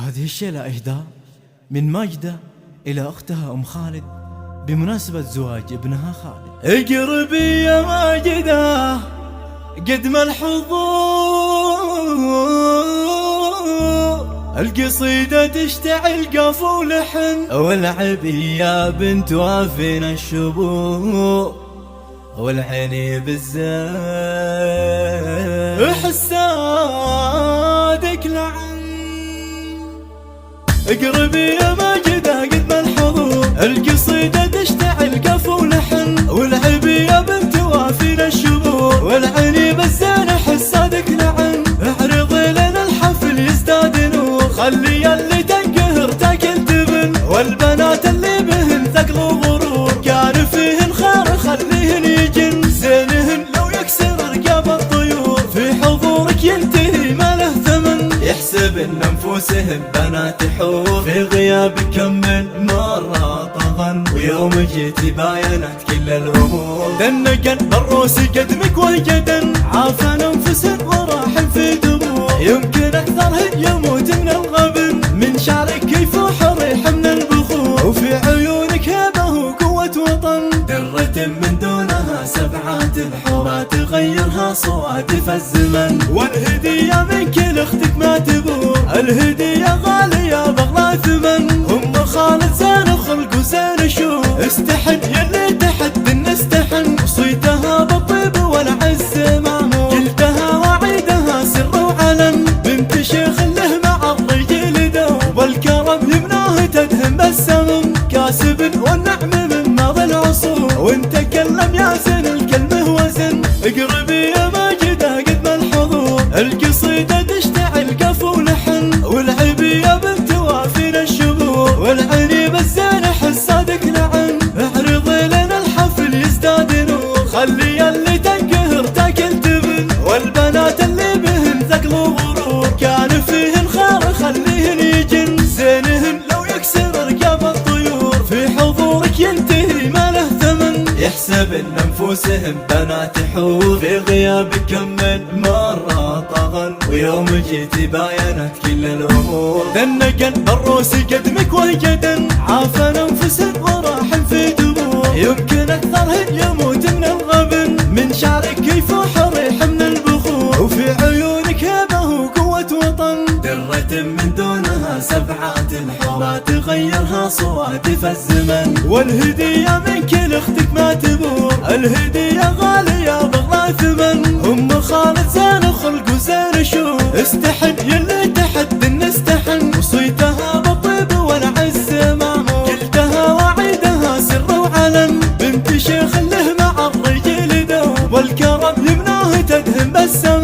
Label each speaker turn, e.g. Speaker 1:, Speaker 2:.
Speaker 1: هذه الشيلة إهداء من ماجدة إلى أختها أم خالد بمناسبة زواج ابنها خالد. اقربي يا ماجدة قدم الحضور، القصيدة تشتعل قفو ولحن، والعبي يا بنت وافين الشبور، والعيني بالزين حسادك لعن. اقربي يا ماجدة قدم الحضور، القصيدة تشتعل قفو ولحن، والعبي يا بنت وافين الشبور، والعيني بالزين حسادك لعن. اعرضي لنا الحفل يزداد نور، خلي اللي تنقهر تاكل تبن، والبنات اللي بهن ثقل وغرور، كان فيهن خير خليهن يجن، زينهن لو يكسر رقاب الطيور، في حضورك ينتهي ما له ثمن، يحسب ان انفسهن بنات حور، في غيابك كم من مرة طغن، ويوم جيتي باينت كل الامور، دنقن بالروس قدمك وجدن، عافن انفسهن وراحن في دموع، يمكن اكثرهن يموت من الغبن، من شعرك يفوح ريح من البخور، وفي عيونك هبه وقوة وطن، درة من دونها سبعات الحور، ما تغيرها صوادف الزمن، والهدية منك لاختك ما تبور، الهدية غالية بغلا ثمن، ام خالد زين خلق وزين شوف، استحن يلي تحد نستحن، صيتها بالطيب والعز معمور، قلتها وعيدها سر وعلن، بنت شيخ له مع الرجال دوب، والكرم يمناه تدهم بالسمم، كاسب والنعم من ماضي العصور، وانت كلم يا زين الكلمه وزن. اقربي يا ماجدة قدم الحضور، القصيدة تشتعل قفو ولحن، والعبي يا بنت وافين الشبور، والعيني بالزين حسادك لعن. اعرضي لنا الحفل يزداد نور، خلي اللي تنقهر تاكل تبن، والبنات اللي بهن ثقل وغرور، كان فيهن خير خليهن يجن، زينهن لو يكسر رقاب الطيور، في حضورك ينتهي ما له ثمن، يحسب ان انفسهم بنات حور، في غيابك كم من مرة طغن، ويوم جيتي باينت كل الامور، دنقن بالروس قدمك وجدن، عافن انفسهن وراحن في دموع، يمكن اكثرهن يموت من الغبن، من شعرك يفوح ريح من البخور، وفي عيونك هبه وقوة وطن، درة من دونها سبعات الحور، ما تغيرها صوادف الزمن، والهدية منك لاختك ما تبور، الهدية غالية بغلا ثمن، ام خالد زين خلق وزين شوف، استحن يلي تحد نستحن، وصيتها بالطيب والعز معمور، قلتها وعيدها سر وعلن، بنت شيخ له مع الرجال دوب، والكرم يمناه تدهم بالسمن.